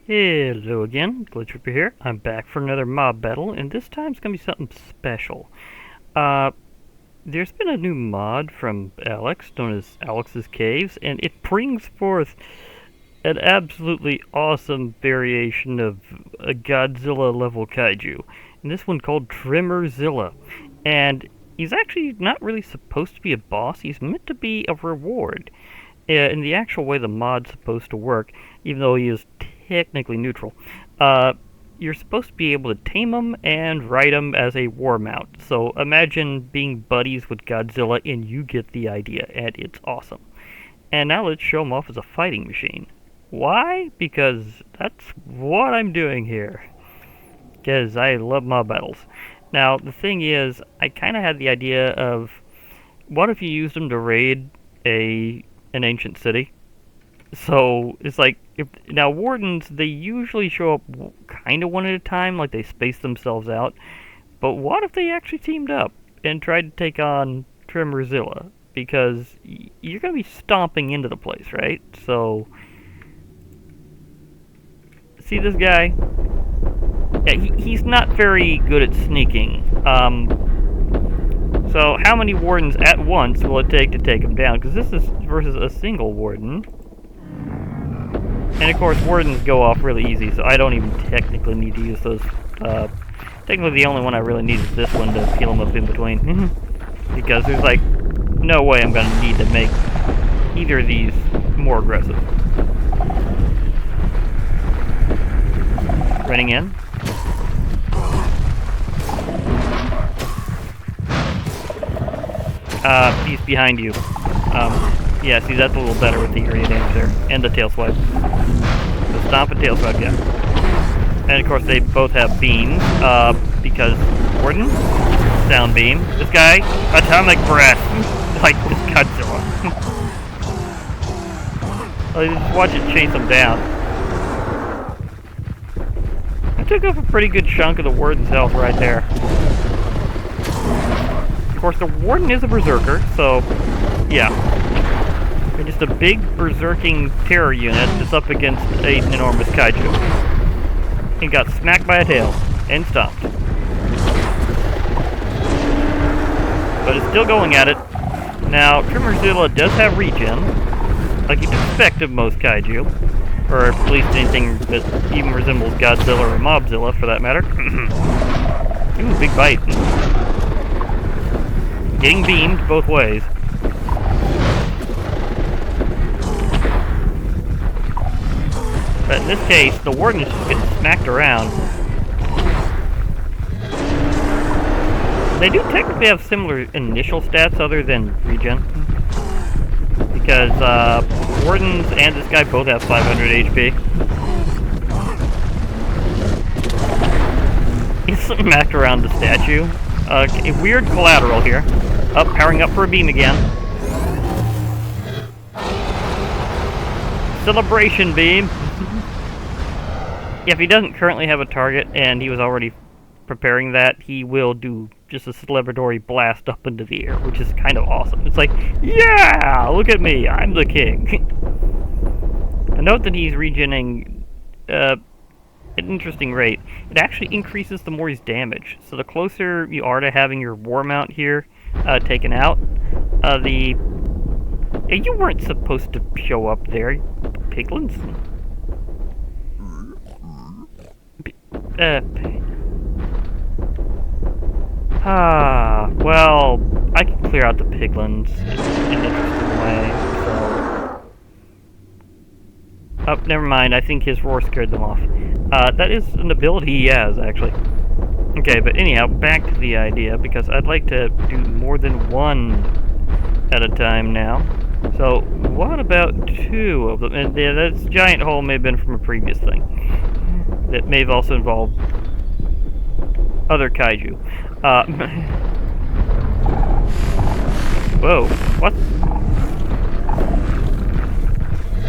Hello again, Glitchtripper here. I'm back for another mob battle, and this time it's gonna be something special. Uh, there's been a new mod from Alex, known as Alex's Caves, and it brings forth an absolutely awesome variation of a Godzilla level kaiju. And this one called Tremorzilla. And he's actually not really supposed to be a boss, he's meant to be a reward. In the actual way the mod's supposed to work, even though he is technically neutral, you're supposed to be able to tame him and ride him as a war mount. So imagine being buddies with Godzilla and you get the idea, and it's awesome. And now let's show him off as a fighting machine. Why? Because that's what I'm doing here. Because I love mob battles. Now, the thing is, I kind of had the idea of, what if you used him to raid an ancient city? So it's like, now Wardens, they usually show up kind of one at a time, like they space themselves out. But what if they actually teamed up and tried to take on Tremorzilla? Because you're going to be stomping into the place, right? So, see this guy? Yeah, he's not very good at sneaking. So how many Wardens at once will it take to take him down? Because this is versus a single Warden. And of course, Wardens go off really easy, so I don't even technically need to use those. Technically, the only one I really need is this one to heal him up in between. Because there's like no way I'm going to need to make either of these more aggressive. Running in. He's behind you. Yeah, see, that's a little better with the area damage there. And the tail swipe. The stomp and tail swipe, yeah. And of course, they both have beams, because Warden, sound beam. This guy, atomic breath. Like this Godzilla. Just watch it chase him down. I took off a pretty good chunk of the Warden's health right there. Of course, the Warden is a berserker, so yeah. They're just a big berserking terror unit that's up against an enormous kaiju. And got smacked by a tail and stomped. But it's still going at it. Now, Tremorzilla does have regen, like you'd expect of most kaiju, or at least anything that even resembles Godzilla or Mobzilla, for that matter. Ooh, big bite. Getting beamed both ways. But in this case, the Warden is just getting smacked around. They do technically have similar initial stats other than regen. Because Wardens and this guy both have 500 HP. He's smacked around the statue. A weird collateral here. Powering up for a beam again. Celebration beam. Yeah, if he doesn't currently have a target and he was already preparing that, he will do just a celebratory blast up into the air, which is kind of awesome. It's like, yeah, look at me, I'm the king. And note that he's regening at an interesting rate. It actually increases the more he's damaged. So the closer you are to having your war mount here taken out, you weren't supposed to show up there, piglins. Well, I can clear out the piglins in an interesting way, so... Oh, never mind, I think his roar scared them off. That is an ability he has, actually. Okay, but anyhow, back to the idea, because I'd like to do more than one at a time now. So, what about two of them? And yeah, that giant hole may have been from a previous thing. That may have also involved other kaiju. Whoa, what?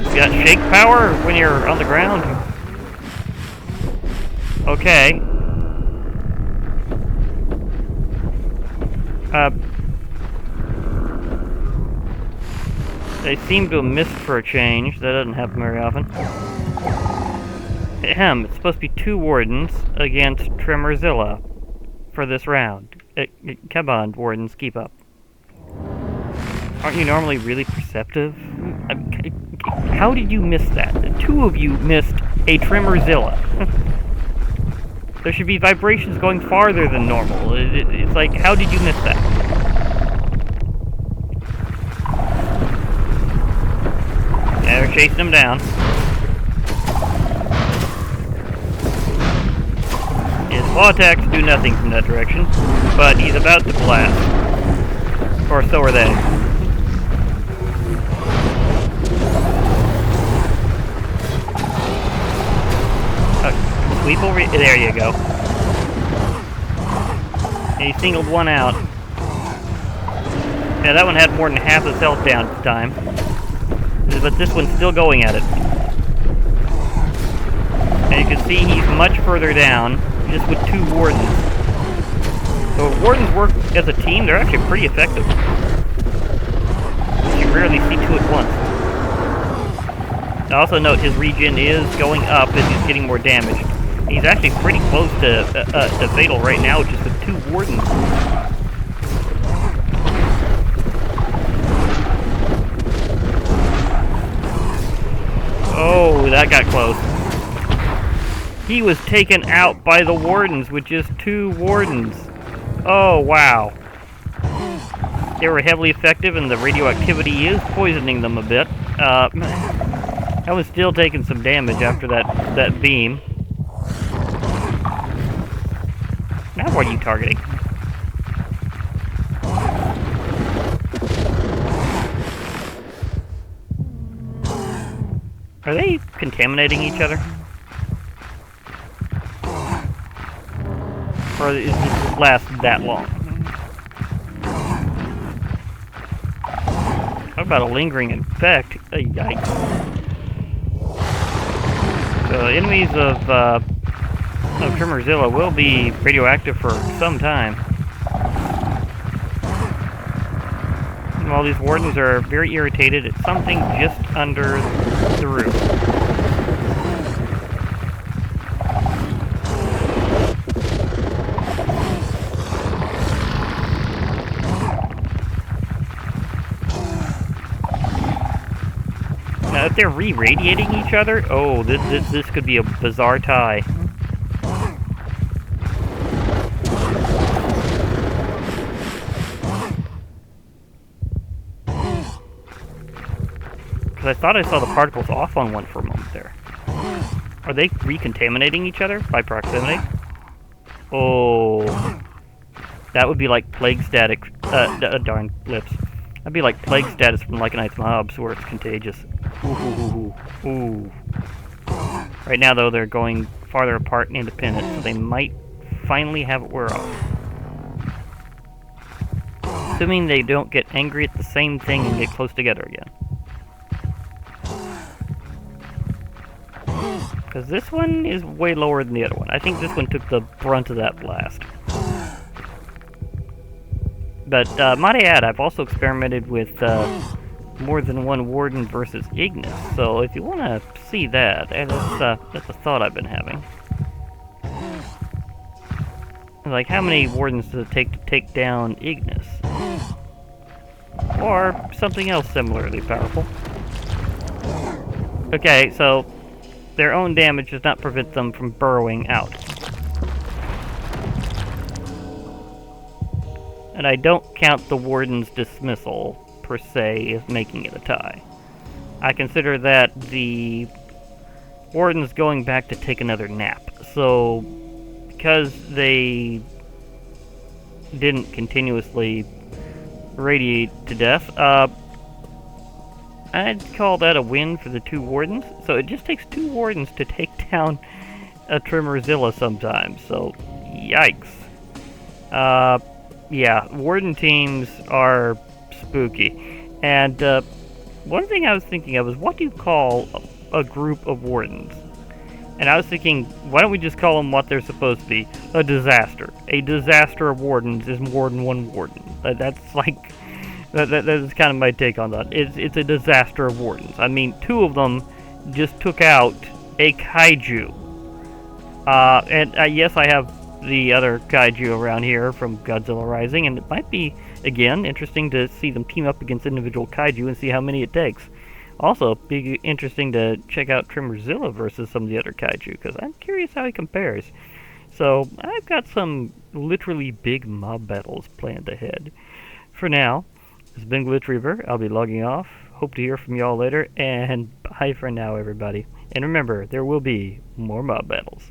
You got shake power when you're on the ground? Okay. They seem to have missed for a change. That doesn't happen very often. It's supposed to be 2 Wardens against Tremorzilla for this round. Come on, Wardens, keep up. Aren't you normally really perceptive? How did you miss that? The 2 of you missed a Tremorzilla. There should be vibrations going farther than normal. It's like, how did you miss that? Yeah, they're chasing him down. His claw attacks do nothing from that direction, but he's about to blast. Or so are they. Sweep over. There you go. And he singled one out. Yeah, that one had more than half his health down at the time. But this one's still going at it. And you can see he's much further down, just with 2 Wardens. So if Wardens work as a team, they're actually pretty effective. You rarely see 2 at once. Also note his regen is going up as he's getting more damage. He's actually pretty close to fatal right now, just with 2 Wardens. Oh, that got close. He was taken out by the Wardens with just 2 Wardens. Oh, wow. They were heavily effective, and the radioactivity is poisoning them a bit. I was still taking some damage after that beam. Now what are you targeting? Are they contaminating each other? Or does this last that long? How about a lingering effect? Yikes. So enemies of Tremorzilla will be radioactive for some time. While these Wardens are very irritated at something just under the roof. Now, if they're re-radiating each other, oh, this could be a bizarre tie. I thought I saw the particles off on one for a moment there. Are they recontaminating each other by proximity? Oh. That would be like plague static. Darn lips. That'd be like plague status from Like a Night's Mobs, where it's contagious. Ooh. Ooh. Right now, though, they're going farther apart and independent, so they might finally have it wear off. Assuming they don't get angry at the same thing and get close together again. Because this one is way lower than the other one. I think this one took the brunt of that blast. But, might I add, I've also experimented with more than one Warden versus Ignis. So if you want to see that, that's a thought I've been having. Like, how many Wardens does it take to take down Ignis? Or something else similarly powerful. Okay, so their own damage does not prevent them from burrowing out. And I don't count the Warden's dismissal, per se, as making it a tie. I consider that the Warden's going back to take another nap. So, because they didn't continuously radiate to death, I'd call that a win for the 2 Wardens. So it just takes 2 Wardens to take down a Tremorzilla sometimes. So, yikes. Yeah, Warden teams are spooky. And one thing I was thinking of is, what do you call a group of Wardens? And I was thinking, why don't we just call them what they're supposed to be? A disaster. A disaster of Wardens is more than one Warden. That's like... That is kind of my take on that. It's a disaster of Wardens. I mean, 2 of them just took out a kaiju. And yes, I have the other kaiju around here from Godzilla Rising, and it might be, again, interesting to see them team up against individual kaiju and see how many it takes. Also, be interesting to check out Tremorzilla versus some of the other kaiju, because I'm curious how he compares. So, I've got some literally big mob battles planned ahead. For now, this has been Glitch Reaver. I'll be logging off. Hope to hear from y'all later, and bye for now, everybody. And remember, there will be more mob battles.